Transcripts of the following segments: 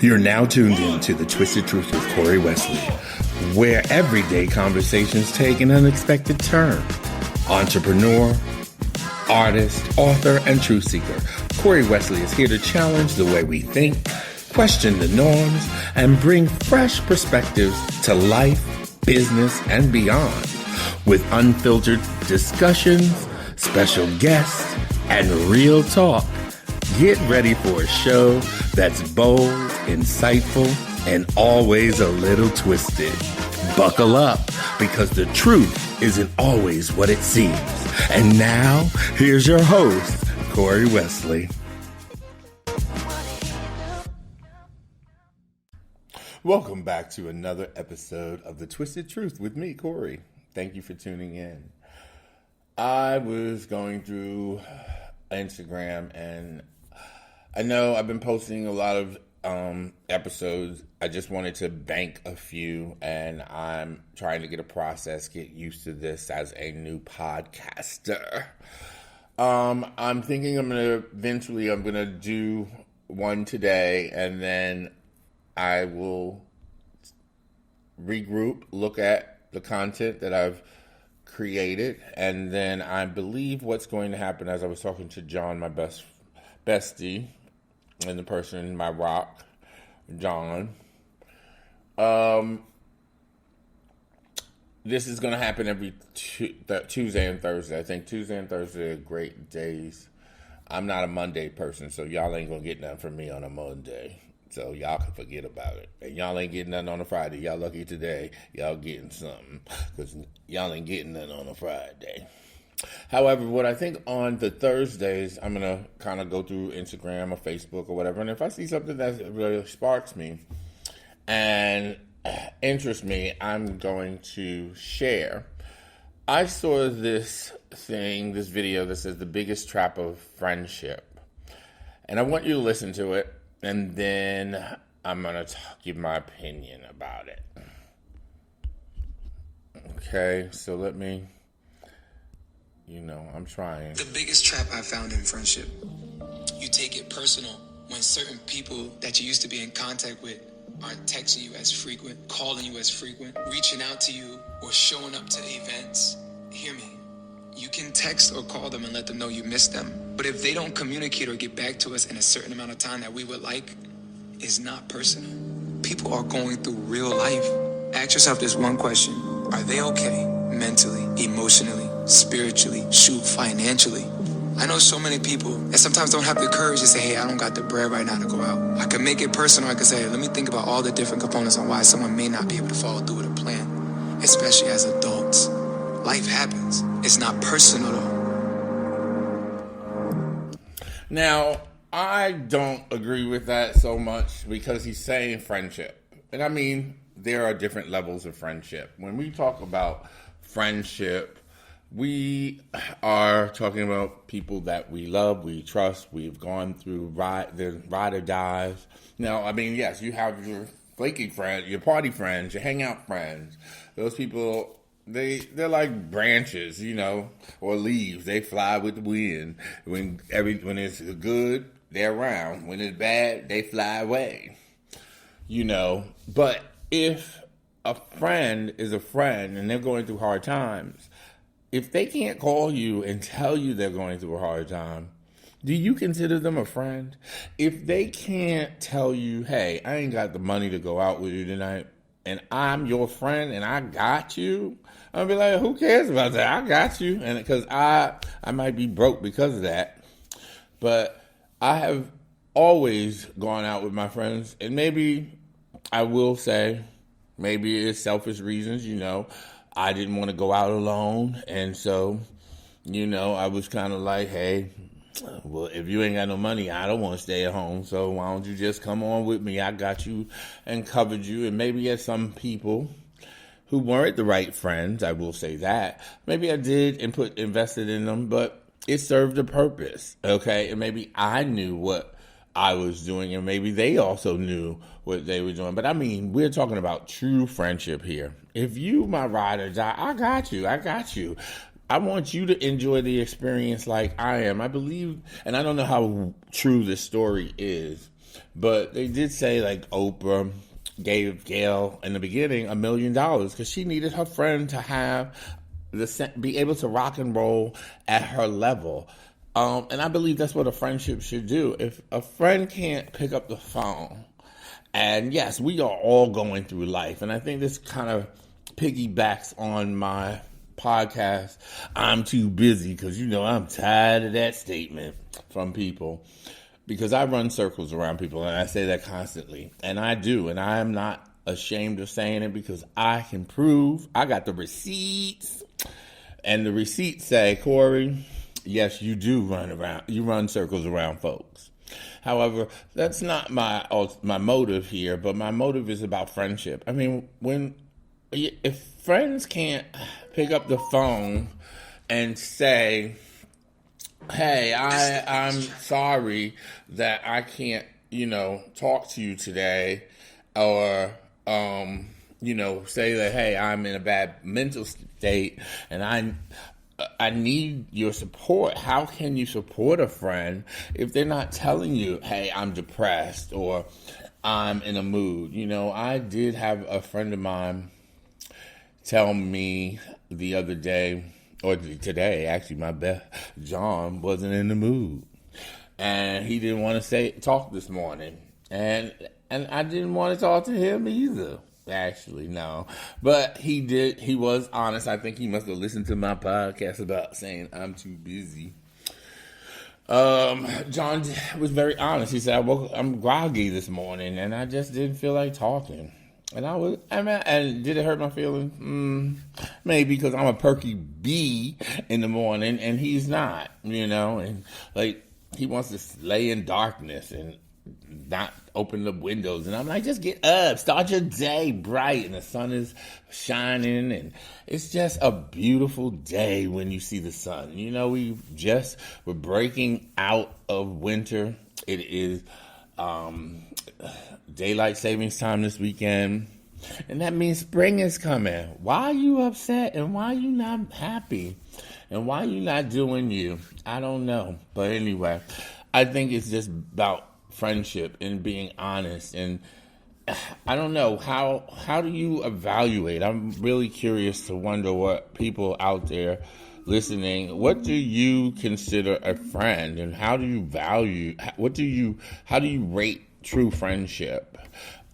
You're now tuned in to The Twisted Truth with Corey Wesley, where everyday conversations take an unexpected turn. Entrepreneur, artist, author, and truth seeker, Corey Wesley is here to challenge the way we think, question the norms, and bring fresh perspectives to life, business, and beyond. With unfiltered discussions, special guests, and real talk. Get ready for a show that's bold, insightful, and always a little twisted. Buckle up, because the truth isn't always what it seems. And now, here's your host, Corey Wesley. Welcome back to another episode of The Twisted Truth with me, Corey. Thank you for tuning in. I was going through Instagram, and I know I've been posting a lot of episodes. I just wanted to bank a few, and I'm trying to get get used to this as a new podcaster. I'm thinking I'm going to do one today, and then I will regroup, look at the content that I've created, and then I believe what's going to happen, as I was talking to John, my bestie, and the person, my rock, John, this is going to happen every Tuesday and Thursday. I think Tuesday and Thursday are great days. I'm not a Monday person, so y'all ain't going to get nothing from me on a Monday. So y'all can forget about it. And y'all ain't getting nothing on a Friday. Y'all lucky today. Y'all getting something, because y'all ain't getting nothing on a Friday. However, what I think on the Thursdays, I'm going to kind of go through Instagram or Facebook or whatever. And if I see something that really sparks me and interests me, I'm going to share. I saw this video that says the biggest trap of friendship. And I want you to listen to it. And then I'm going to give my opinion about it. Okay, so let me, I'm trying. The biggest trap I found in friendship, you take it personal when certain people that you used to be in contact with aren't texting you as frequent, calling you as frequent, reaching out to you, or showing up to events. Hear me. You can text or call them and let them know you miss them. But if they don't communicate or get back to us in a certain amount of time that we would like, it's not personal. People are going through real life. Ask yourself this one question. Are they okay mentally, emotionally, spiritually, financially? I know so many people that sometimes don't have the courage to say, hey, I don't got the bread right now to go out. I can make it personal. I can say, let me think about all the different components on why someone may not be able to follow through with a plan, especially as adults. Life happens. It's not personal, though. Now, I don't agree with that so much, because he's saying friendship. And I mean, there are different levels of friendship. When we talk about friendship, we are talking about people that we love, we trust, we've gone through the ride or dies. Now, I mean, yes, you have your flaky friends, your party friends, your hangout friends. Those people, they're like branches, or leaves. They fly with the wind. When it's good, they're around. When it's bad, they fly away. But if a friend is a friend and they're going through hard times, if they can't call you and tell you they're going through a hard time, do you consider them a friend? If they can't tell you, hey, I ain't got the money to go out with you tonight, and I'm your friend and I got you, I'll be like, who cares about that? I got you. And because I might be broke because of that. But I have always gone out with my friends, and maybe I will say, maybe it's selfish reasons, I didn't want to go out alone. And so, I was kind of like, hey, well, if you ain't got no money, I don't want to stay at home. So why don't you just come on with me? I got you and covered you. And maybe as some people who weren't the right friends, I will say that, maybe I did invested in them, but it served a purpose. Okay. And maybe I knew what I was doing, and maybe they also knew what they were doing. But I mean, we're talking about true friendship here. If you my ride or die, I got you. I want you to enjoy the experience like I am. I believe, and I don't know how true this story is, But they did say, like, Oprah gave Gail in the beginning $1 million because she needed her friend to have be able to rock and roll at her level. And I believe that's what a friendship should do. If a friend can't pick up the phone, and yes, we are all going through life, and I think this kind of piggybacks on my podcast, I'm too busy, because I'm tired of that statement from people, because I run circles around people, and I say that constantly, and I do, and I am not ashamed of saying it, because I can prove, I got the receipts, and the receipts say, Corey, yes, you do run circles around folks. However, that's not my motive here, but my motive is about friendship. I mean, if friends can't pick up the phone and say, hey, I'm sorry that I can't, talk to you today, or, say that, hey, I'm in a bad mental state and I need your support. How can you support a friend if they're not telling you, hey, I'm depressed or I'm in a mood? I did have a friend of mine tell me the other day, or today, actually, my best, John wasn't in the mood. And he didn't want to talk this morning. And I didn't want to talk to him either. Actually, no. But he did. He was honest. I think he must have listened to my podcast about saying I'm too busy. John was very honest. He said, I'm groggy this morning, and I just didn't feel like talking. And and did it hurt my feelings? Maybe, because I'm a perky bee in the morning, and he's not, and like, he wants to lay in darkness and not open the windows, and I'm like, just get up, start your day bright, and the sun is shining, and it's just a beautiful day when you see the sun. We're breaking out of winter. It is daylight savings time this weekend, and that means spring is coming. Why are you upset, and why are you not happy, and why are you not doing you? I don't know, but anyway, I think it's just about friendship and being honest. And I don't know, how do you evaluate? I'm really curious to wonder what people out there listening, what do you consider a friend, and how do you value, how do you rate true friendship?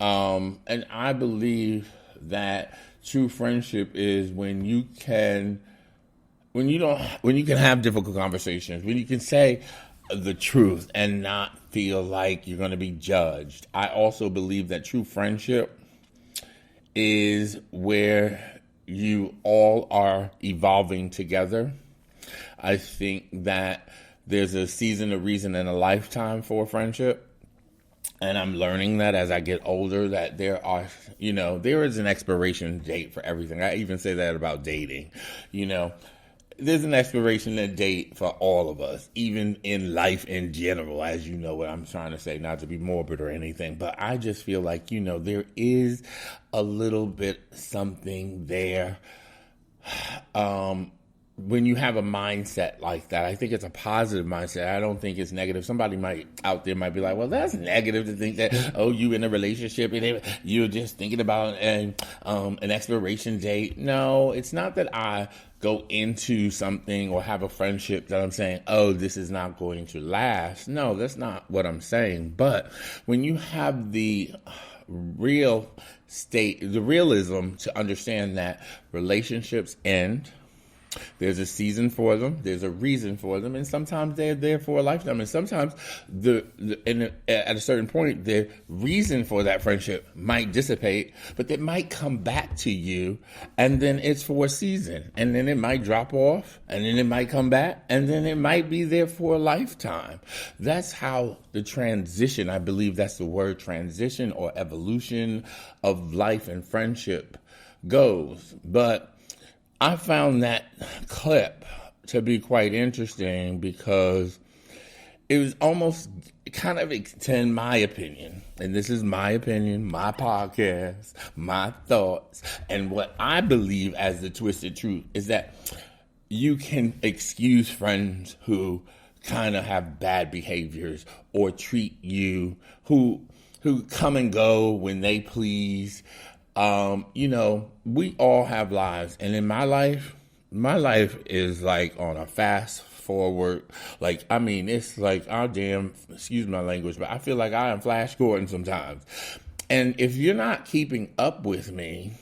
And I believe that true friendship is when you can have difficult conversations, when you can say the truth and not feel like you're going to be judged. I also believe that true friendship is where you all are evolving together. I think that there's a season, a reason, and a lifetime for a friendship. And I'm learning that as I get older, that there is an expiration date for everything. I even say that about dating, There's an expiration date for all of us, even in life in general, as you know what I'm trying to say, not to be morbid or anything. But I just feel like, there is a little bit something there. When you have a mindset like that, I think it's a positive mindset. I don't think it's negative. Somebody out there might be like, well, that's negative to think that, you in a relationship and you're just thinking about an expiration date. No, it's not that I go into something or have a friendship that I'm saying, this is not going to last. No, that's not what I'm saying. But when you have the realism to understand that relationships end, there's a season for them, there's a reason for them, and sometimes they're there for a lifetime. And sometimes at a certain point, the reason for that friendship might dissipate, but it might come back to you, and then it's for a season, and then it might drop off, and then it might come back, and then it might be there for a lifetime. That's how the transition, I believe that's the word, transition or evolution of life and friendship goes. But I found that clip to be quite interesting because it was almost kind of, in my opinion, and this is my opinion, my podcast, my thoughts, and what I believe as the twisted truth is that you can excuse friends who kind of have bad behaviors or treat you, who come and go when they please. We all have lives, and in my life is like on a fast forward. Like, I mean, it's like, excuse my language, but I feel like I am Flash Gordon sometimes. And if you're not keeping up with me,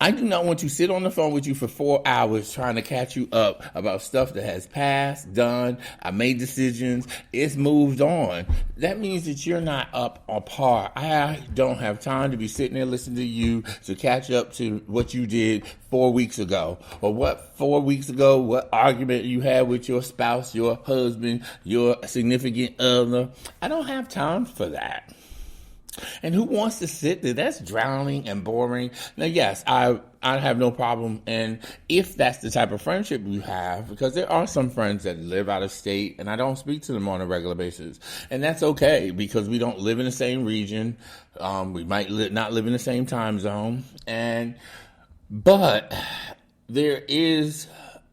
I do not want to sit on the phone with you for 4 hours trying to catch you up about stuff that has passed, done. I made decisions. It's moved on. That means that you're not up on par. I don't have time to be sitting there listening to you to catch up to what you did 4 weeks ago. Or what 4 weeks ago, what argument you had with your spouse, your husband, your significant other. I don't have time for that. And who wants to sit there? That's drowning and boring. Now, yes, I have no problem. And if that's the type of friendship you have, because there are some friends that live out of state and I don't speak to them on a regular basis. And that's okay because we don't live in the same region. We might not live in the same time zone. But there is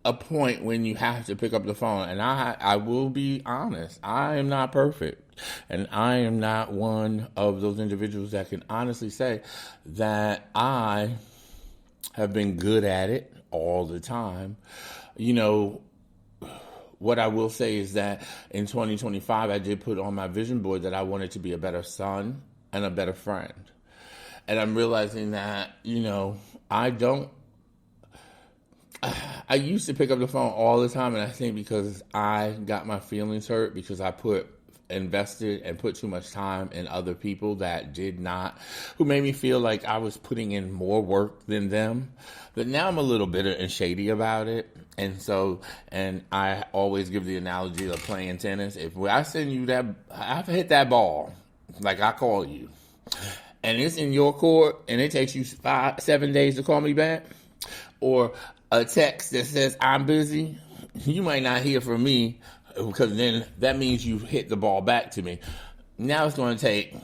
a point when you have to pick up the phone. And I will be honest, I am not perfect. And I am not one of those individuals that can honestly say that I have been good at it all the time. What I will say is that in 2025, I did put on my vision board that I wanted to be a better son and a better friend. And I'm realizing that, I used to pick up the phone all the time, and I think because I got my feelings hurt because I invested and put too much time in other people that did not, who made me feel like I was putting in more work than them. But now I'm a little bitter and shady about it. And I always give the analogy of playing tennis. If I send you that, I hit that ball, like I call you, and it's in your court and it takes you 7 days to call me back, or a text that says I'm busy, you might not hear from me, because then that means you hit the ball back to me. Now it's going to take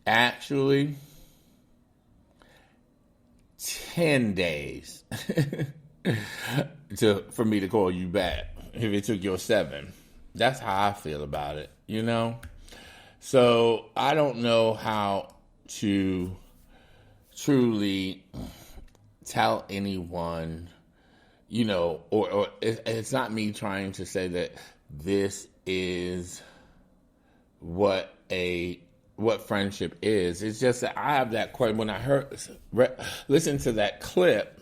actually 10 days for me to call you back if it took your 7. That's how I feel about it, So I don't know how to truly tell anyone, or it's not me trying to say that this is what friendship is. It's just that I have that question. When I listen to that clip,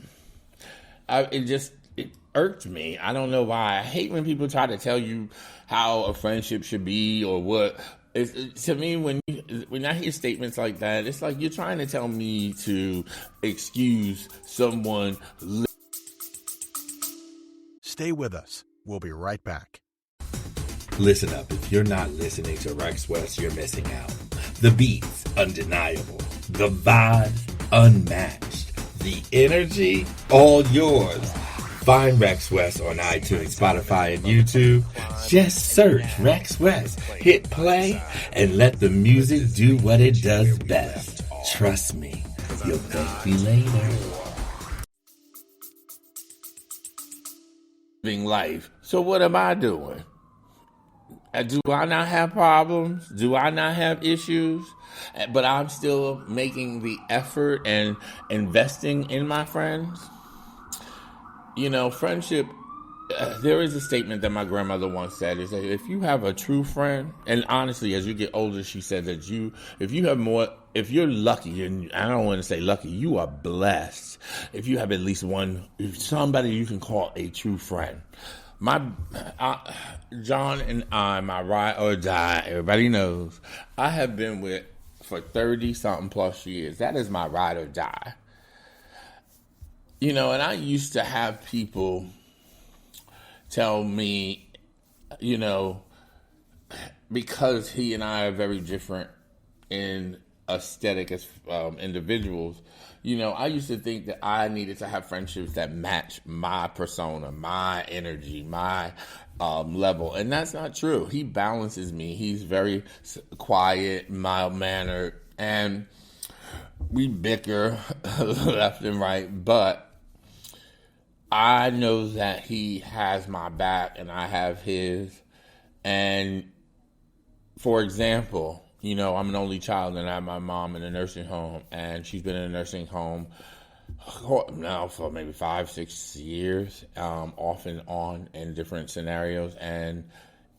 it irked me. I don't know why. I hate when people try to tell you how a friendship should be or what. To me, when I hear statements like that, it's like you're trying to tell me to excuse someone. Stay with us. We'll be right back. Listen up. If you're not listening to Rex West, you're missing out. The beats, undeniable. The vibes, unmatched. The energy, all yours. Find Rex West on iTunes, Spotify, and YouTube. Just search Rex West, hit play, and let the music do what it does best. Trust me, you'll thank me later. Life. So what am I doing? Do I not have problems? Do I not have issues? But I'm still making the effort and investing in my friends. Friendship, there is a statement that my grandmother once said, is that if you have a true friend, and honestly, as you get older, she said that if you're lucky, and I don't want to say lucky, you are blessed if you have at least somebody you can call a true friend. John and I, my ride or die, everybody knows, I have been with for 30-something plus years. That is my ride or die. And I used to have people tell me, because he and I are very different in aesthetic as individuals, I used to think that I needed to have friendships that match my persona, my energy, my level. And that's not true. He balances me. He's very quiet, mild-mannered, and we bicker left and right. But I know that he has my back and I have his. And for example, I'm an only child and I have my mom in a nursing home, and she's been in a nursing home now for maybe 5-6 years, off and on in different scenarios. And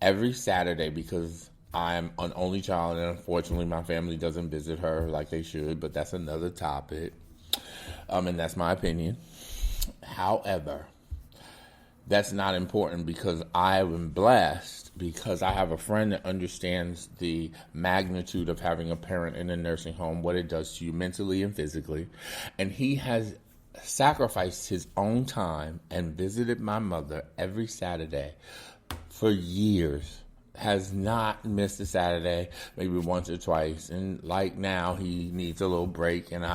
every Saturday, because I'm an only child and unfortunately my family doesn't visit her like they should, but that's another topic. And that's my opinion. However, that's not important because I am blessed because I have a friend that understands the magnitude of having a parent in a nursing home, what it does to you mentally and physically. And he has sacrificed his own time and visited my mother every Saturday for years. Has not missed a Saturday, maybe once or twice, and like now he needs a little break, and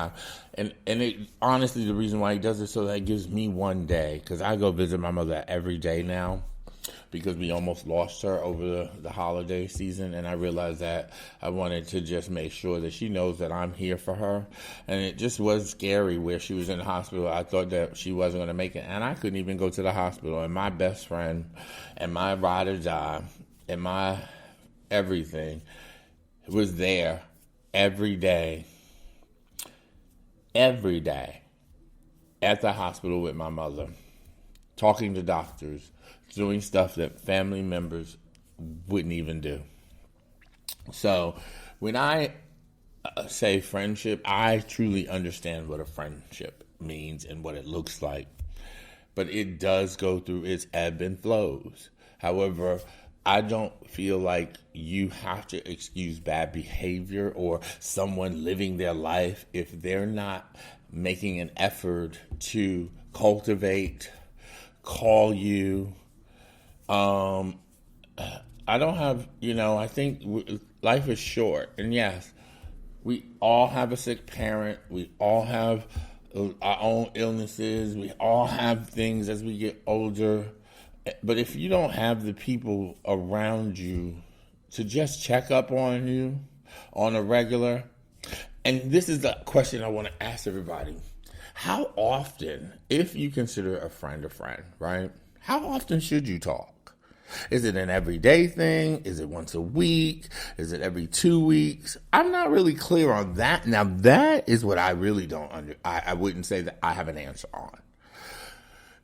it honestly the reason why he does it so that it gives me one day, because I go visit my mother every day now because we almost lost her over the holiday season, and I realized that I wanted to just make sure that she knows that I'm here for her. And it just was scary where she was in the hospital. I thought that she wasn't going to make it, and I couldn't even go to the hospital, and my best friend and my ride or die and my everything was there every day at the hospital with my mother, talking to doctors, doing stuff that family members wouldn't even do. So when I say friendship, I truly understand what a friendship means and what it looks like. But it does go through its ebb and flows. However, I don't feel like you have to excuse bad behavior or someone living their life if they're not making an effort to cultivate, call you. I don't have, I think life is short. And yes, we all have a sick parent. We all have our own illnesses. We all have things as we get older. But if you don't have the people around you to just check up on you on a regular, and this is the question I want to ask everybody. How often, if you consider a friend, right? How often should you talk? Is it an everyday thing? Is it once a week? Is it every 2 weeks? I'm not really clear on that. Now, that is what I really don't I wouldn't say that I have an answer on.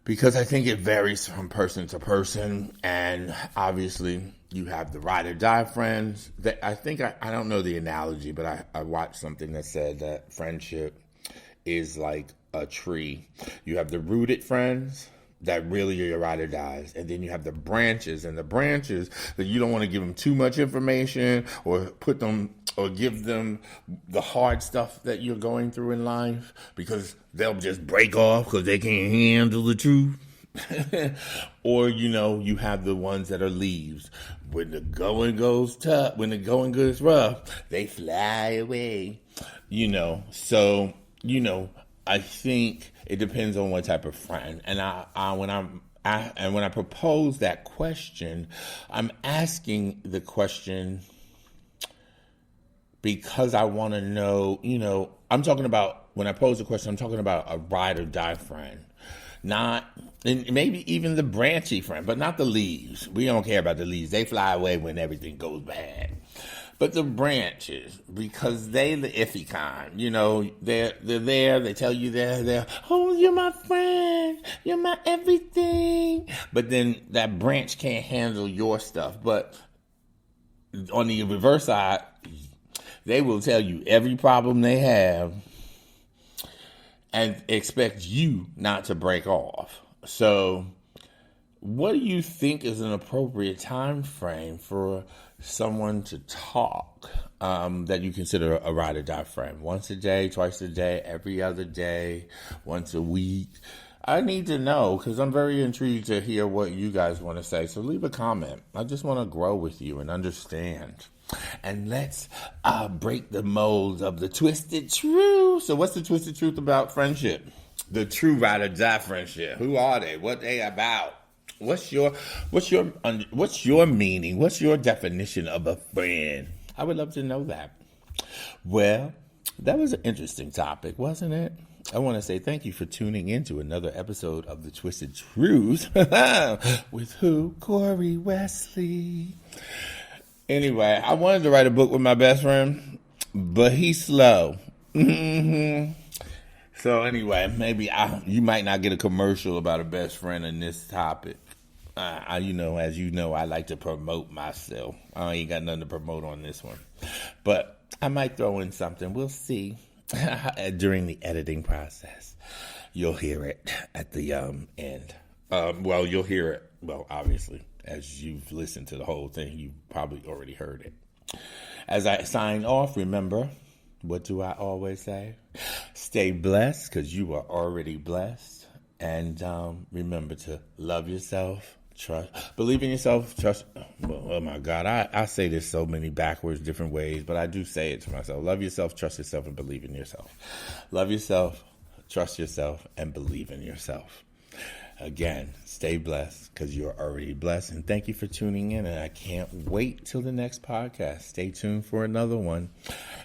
Because I think it varies from person to person, and obviously you have the ride or die friends. That I think I don't know the analogy, but I watched something that said that friendship is like a tree. You have the rooted friends that really are your ride or dies, and then you have the branches, and the branches that you don't want to give them too much information or put them or give them the hard stuff that you're going through in life because they'll just break off because they can't handle the truth. Or, you have the ones that are leaves. When the going goes tough, when the going goes rough, they fly away. So, I think it depends on what type of friend. And when I propose that question, I'm asking the question because I want to know, I'm talking about, when I pose the question, I'm talking about a ride or die friend. Not, and maybe even the branchy friend, but not the leaves. We don't care about the leaves. They fly away when everything goes bad. But the branches, because they the iffy kind, they're there, they tell you they're there, oh, you're my friend, you're my everything. But then that branch can't handle your stuff. But on the reverse side, they will tell you every problem they have and expect you not to break off. So what do you think is an appropriate time frame for someone to talk that you consider a ride or die friend? Once a day, twice a day, every other day, once a week? I need to know because I'm very intrigued to hear what you guys want to say. So leave a comment. I just want to grow with you and understand. And let's break the mold of the twisted truth. So what's the twisted truth about friendship? The true ride or die friendship. Who are they? What they about? What's your meaning? What's your definition of a friend? I would love to know that. Well, That was an interesting topic, wasn't it? I want to say thank you for tuning in to another episode of The Twisted Truth with who? Corey Wesley. Anyway, I wanted to write a book with my best friend, but he's slow. So anyway, maybe you might not get a commercial about a best friend in this topic. As you know, I like to promote myself. I ain't got nothing to promote on this one. But I might throw in something. We'll see. During the editing process, you'll hear it at the end. You'll hear it. Well, obviously, as you've listened to the whole thing, you probably already heard it. As I sign off, remember, what do I always say? Stay blessed, because you are already blessed. And remember to love yourself. Trust, believe in yourself, trust. Oh my God, I say this so many backwards, different ways, but I do say it to myself. Love yourself, trust yourself, and believe in yourself. Love yourself, trust yourself, and believe in yourself. Again, stay blessed, because you're already blessed. And thank you for tuning in, and I can't wait till the next podcast. Stay tuned for another one.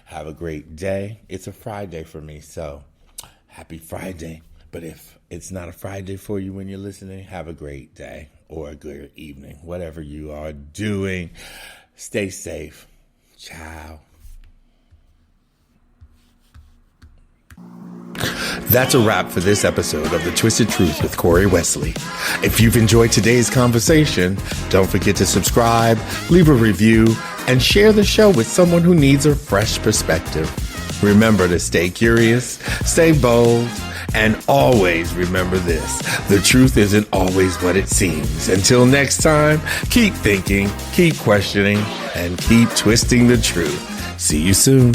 Have a great day. It's a Friday for me, so happy Friday. But if it's not a Friday for you when you're listening, have a great day or a good evening. Whatever you are doing, stay safe. Ciao. That's a wrap for this episode of The Twisted Truth with Corey Wesley. If you've enjoyed today's conversation, don't forget to subscribe, leave a review, and share the show with someone who needs a fresh perspective. Remember to stay curious, stay bold, and always remember this: the truth isn't always what it seems. Until next time, keep thinking, keep questioning, and keep twisting the truth. See you soon.